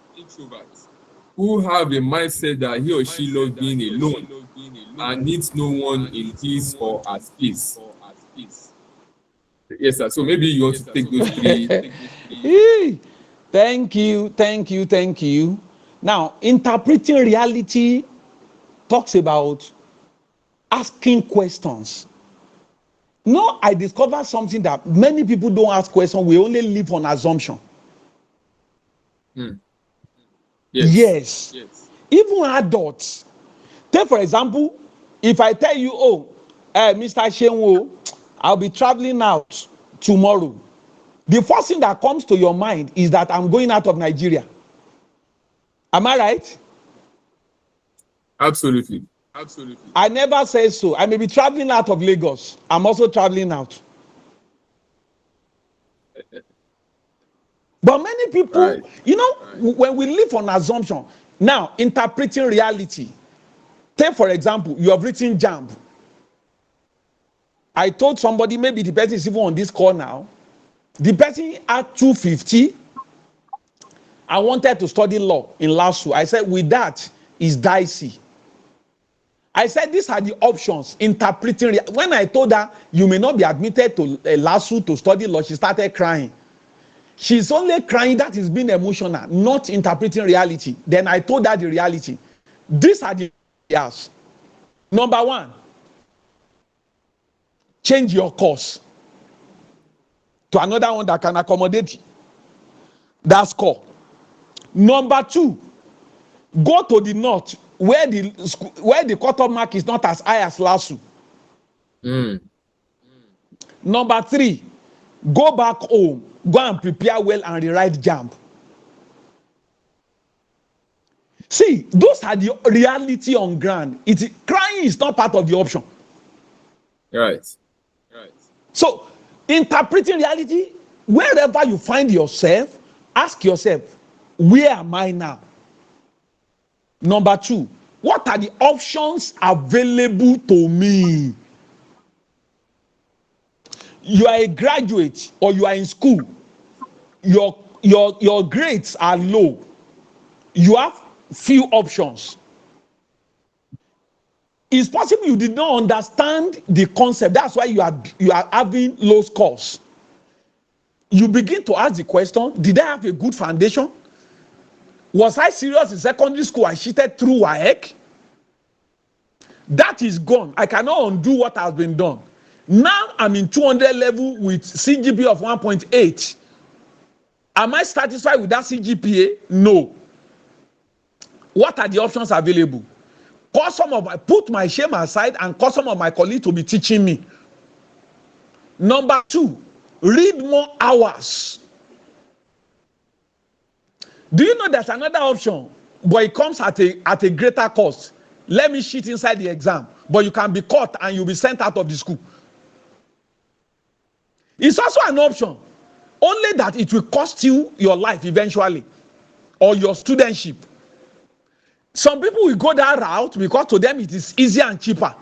who have a mindset that he or she loves being alone and needs no one in his or her space? Yes, sir. So maybe you want to take those three. Thank you. Now, interpreting reality talks about asking questions. No, I discovered something that many people don't ask questions. We only live on assumption. Yes. Even adults. Take for example, if I tell you, Mr. Shenwo, I'll be traveling out tomorrow. The first thing that comes to your mind is that I'm going out of Nigeria. Am I right? Absolutely. I never say so. I may be traveling out of Lagos. I'm also traveling out. But many people, when we live on assumption, now interpreting reality. Take for example, you have written JAMB. I told somebody, maybe the person is even on this call now. The person had 250. I wanted to study law in LASU. I said, with that, is dicey. I said, these are the options. Interpreting. When I told her, you may not be admitted to LASU to study law, she started crying. She's only crying, that is being emotional, not interpreting reality. Then I told her the reality. These are the areas. Number one, change your course to another one that can accommodate you. That's core. Number two, go to the north where the cutoff mark is not as high as LASU. Number three, go back home, go and prepare well and rewrite JAMB. See, those are the reality on ground. Crying is not part of the option. Right. So, interpreting reality, wherever you find yourself, ask yourself, where am I now? Number two, what are the options available to me? You are a graduate or you are in school. Your grades are low. You have few options. It's possible you did not understand the concept. That's why you are having low scores. You begin to ask the question, did I have a good foundation? Was I serious in secondary school? I cheated through WAEC? That is gone. I cannot undo what has been done. Now I'm in 200 level with CGPA of 1.8. Am I satisfied with that CGPA? No. What are the options available? Put my shame aside and call some of my colleagues to be teaching me. Number two, read more hours. Do you know there's another option, but it comes at a greater cost? Let me cheat inside the exam, but you can be caught and you'll be sent out of the school. It's also an option, only that it will cost you your life eventually, or your studentship. Some people will go that route because to them it is easier and cheaper.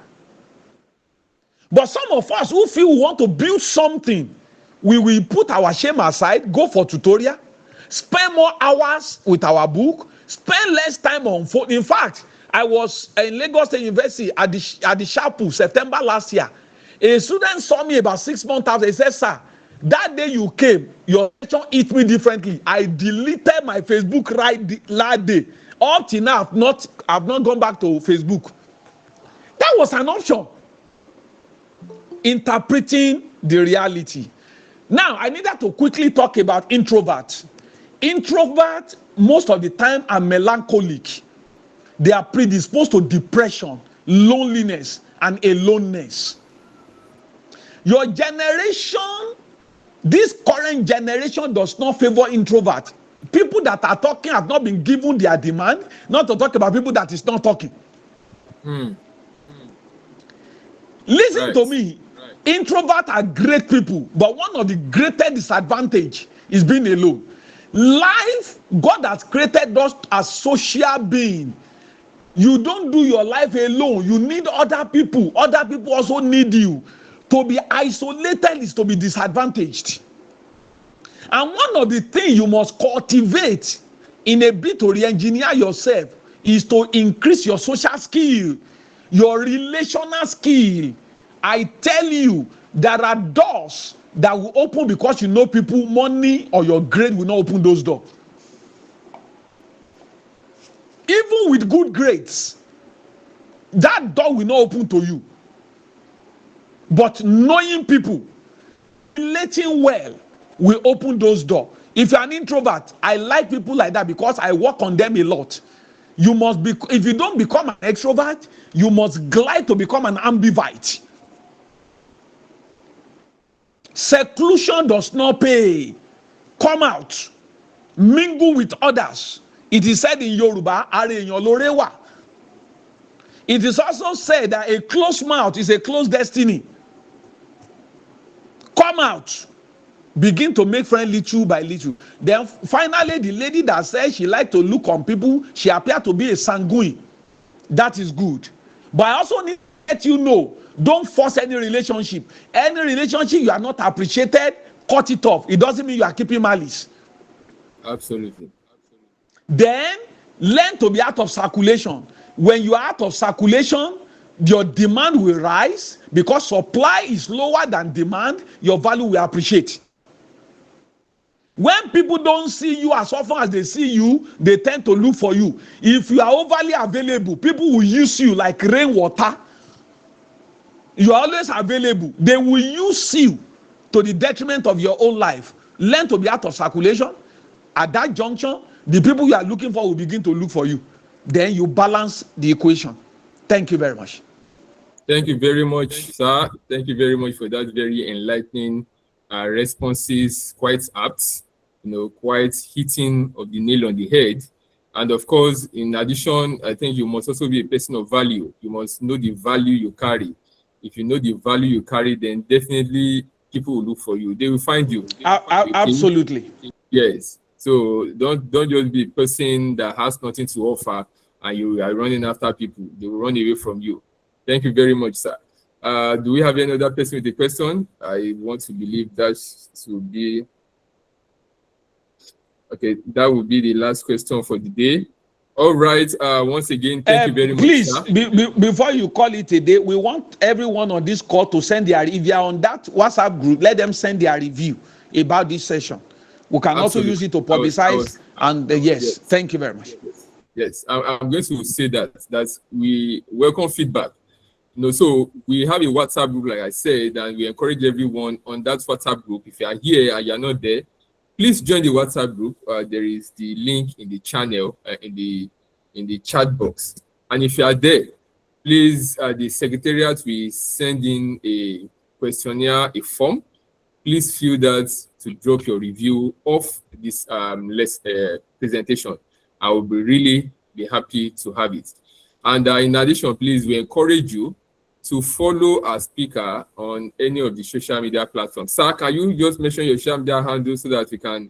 But some of us who feel we want to build something, we will put our shame aside, go for tutorial, spend more hours with our book, spend less time on phone. In fact, I was in Lagos State University at the chapel September last year. A student saw me about 6 months after. He said, sir, that day you came, your lecture hit me differently. I deleted my Facebook that day. Up till now, I've not gone back to Facebook. That was an option. Interpreting the reality. Now, I needed to quickly talk about introverts. Introverts, most of the time, are melancholic. They are predisposed to depression, loneliness, and aloneness. Your generation, this current generation does not favor introvert. People that are talking have not been given their demand, not to talk about people that is not talking. Listen to me. Introverts are great people, but one of the greatest disadvantage is being alone. Life, God has created us as social beings. You don't do your life alone. You need other people. Other people also need you. To be isolated is to be disadvantaged. And one of the things you must cultivate in a bit to re-engineer yourself is to increase your social skill, your relational skill. I tell you, there are doors that will open because you know people. Money or your grade will not open those doors. Even with good grades, that door will not open to you. But knowing people, relating well, will open those doors. If you're an introvert, I like people like that because I work on them a lot. You must be, if you don't become an extrovert, you must glide to become an ambivert. Seclusion does not pay. Come out, mingle with others. It is said in Yoruba, "Are eyan lore wa." It is also said that a closed mouth is a closed destiny. Come out, begin to make friends little by little. Then finally, the lady that said she liked to look on people, she appeared to be a sanguine. That is good. But I also need to let you know, don't force any relationship. Any relationship you are not appreciated, cut it off. It doesn't mean you are keeping malice. Absolutely. Then learn to be out of circulation. When you are out of circulation, your demand will rise because supply is lower than demand. Your value will appreciate. When people don't see you as often as they see you, they tend to look for you. If you are overly available, people will use you like rainwater. You are always available. They will use you to the detriment of your own life. Learn to be out of circulation. At that junction, the people you are looking for will begin to look for you. Then you balance the equation. Thank you very much. Thank you very much, sir. Thank you very much for that very enlightening responses, quite apt, quite hitting of the nail on the head. And of course, in addition, I think you must also be a person of value. You must know the value you carry. If you know the value you carry, then definitely people will look for you. They will find you. Absolutely. Yes. So don't just be a person that has nothing to offer and you are running after people. They will run away from you. Thank you very much, sir. Do we have any other person with a question? I want to believe that should be okay. That will be the last question for the day. All right. Once again, thank you very much. Please, before you call it a day, we want everyone on this call to send their, if you are on that WhatsApp group, let them send their review about this session. We can also use it to publicize. Yes, thank you very much. Yes, I'm going to say that we welcome feedback. So we have a WhatsApp group, like I said, and we encourage everyone on that WhatsApp group. If you are here and you're not there, please join the WhatsApp group. There is the link in the channel, in the chat box. And if you are there, please, the secretariat will send in a questionnaire, a form. Please fill that to drop your review of this presentation. I will really be happy to have it. And in addition, please, we encourage you to follow our speaker on any of the social media platforms. Sir, can you just mention your social media handle so that we can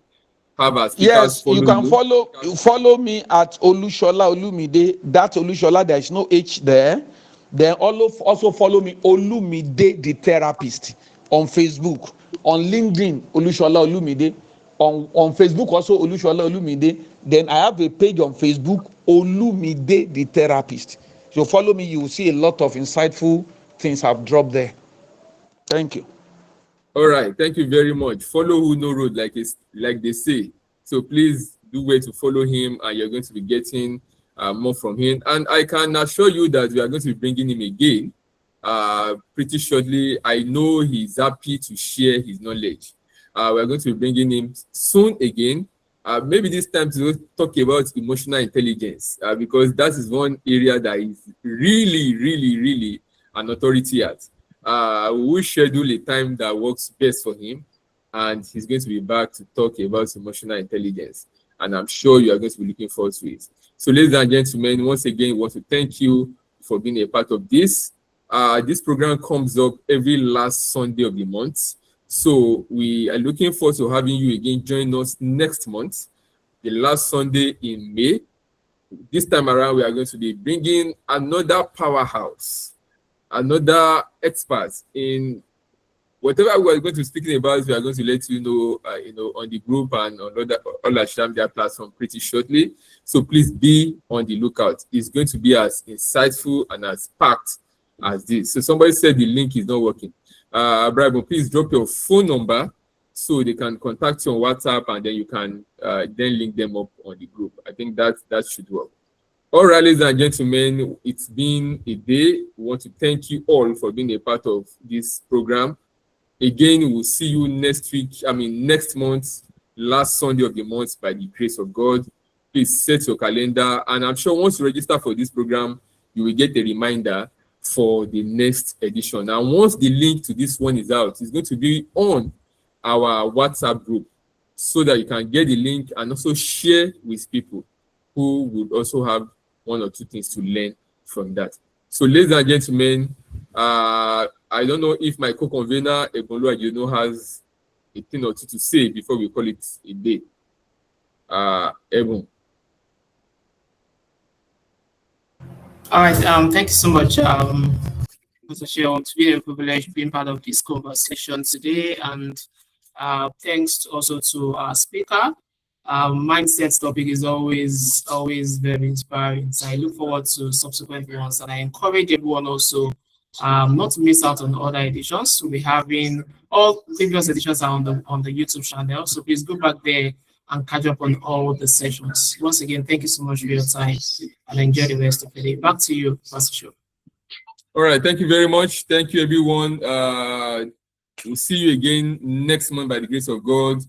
have our speakers follow you? Yes, you can follow me at Olushola Olumide. That Olushola, there is no H there. Then also follow me, Olumide the therapist, on Facebook. On LinkedIn, Olushola Olumide. On Facebook also, Olushola Olumide. Then I have a page on Facebook, Olumide the therapist. So follow me, you will see a lot of insightful things I've dropped there. Thank you. All right, thank you very much. Follow who know road, like they say. So please do wait to follow him, and you're going to be getting more from him. And I can assure you that we are going to be bringing him again pretty shortly. I know he's happy to share his knowledge. We're going to be bringing him soon again. Maybe this time to talk about emotional intelligence, because that is one area that is really, really, really an authority at. We will schedule a time that works best for him, and he's going to be back to talk about emotional intelligence. And I'm sure you are going to be looking forward to it. So, ladies and gentlemen, once again, we want to thank you for being a part of this. This program comes up every last Sunday of the month. So we are looking forward to having you again join us next month, the last Sunday in May. This time around, we are going to be bringing another powerhouse, another expert in whatever we are going to be speaking about. We are going to let you know, on the group and on all our social media platforms pretty shortly. So please be on the lookout. It's going to be as insightful and as packed as this. So somebody said the link is not working. Brian, please drop your phone number so they can contact you on WhatsApp, and then you can then link them up on the group. I think that should work. All right, ladies and gentlemen, it's been a day. We want to thank you all for being a part of this program. Again, we'll see you next month, last Sunday of the month, by the grace of God. Please set your calendar, and I'm sure once you register for this program, you will get a reminder for the next edition. And once the link to this one is out, it's going to be on our WhatsApp group so that you can get the link and also share with people who would also have one or two things to learn from that. So, ladies and gentlemen, I don't know if my co-convener, Ebolu, has a thing or two to say before we call it a day. Ebon. All right. Thank you so much, Mr. Sharon. It's been a privilege being part of this conversation today, and thanks also to our speaker. Mindset topic is always very inspiring. So I look forward to subsequent ones, and I encourage everyone also not to miss out on other editions. We'll be having all previous editions are on the YouTube channel. So please go back there and catch up on all the sessions. Once again, thank you so much for your time, and enjoy the rest of the day. Back to you, Pastor Show. All right, thank you very much. Thank you, everyone. We'll see you again next month by the grace of God.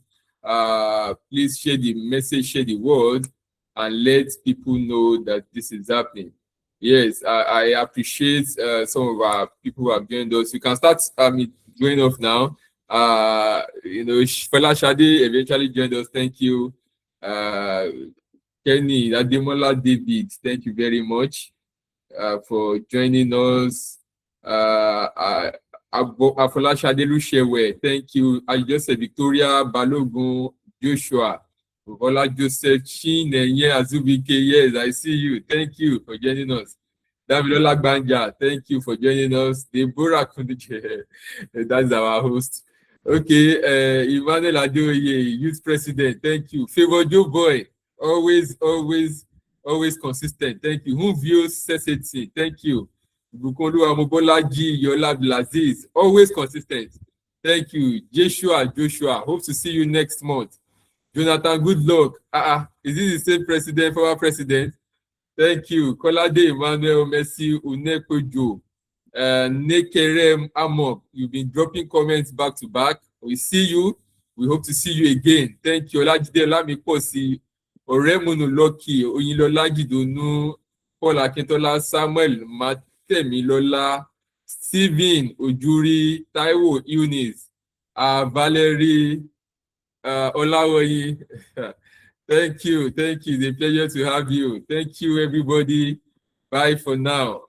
Please share the message, share the word, and let people know that this is happening. Yes, I appreciate some of our people who have joined us. You can start going off now. Fela Shade eventually joined us. Thank you. Kenny, Ademola David, thank you very much for joining us. Afola Shade Lushewe, thank you. I just said Victoria Balogun, Joshua, Ola Joseph Chinenye Azubike. Yes, I see you. Thank you for joining us. Davidola Banja, thank you for joining us. Deborah Kundiche, that's our host. Okay, Emmanuel Adeoye, Youth President, thank you. Favor Joe Boy, always consistent. Thank you. Humvio Seseti, thank you. Bukondu Amobolaji, Yola Blaziz, always consistent. Thank you. Joshua, hope to see you next month. Jonathan, good luck. Is this the same president, former president? Thank you. Kolade Emmanuel, Messi, Unekojo, Nekerem Amok. You've been dropping comments back to back. We see you. We hope to see you again. Thank you. Olajide Lamikosi, Oremunu Loki, Oyinlola Gidonu, Paul Akintola, Samuel Matemilola, Steven Ojuri, Taiwo Eunice, Valerie Olawoyi. Thank you. It's a pleasure to have you. Thank you, everybody. Bye for now.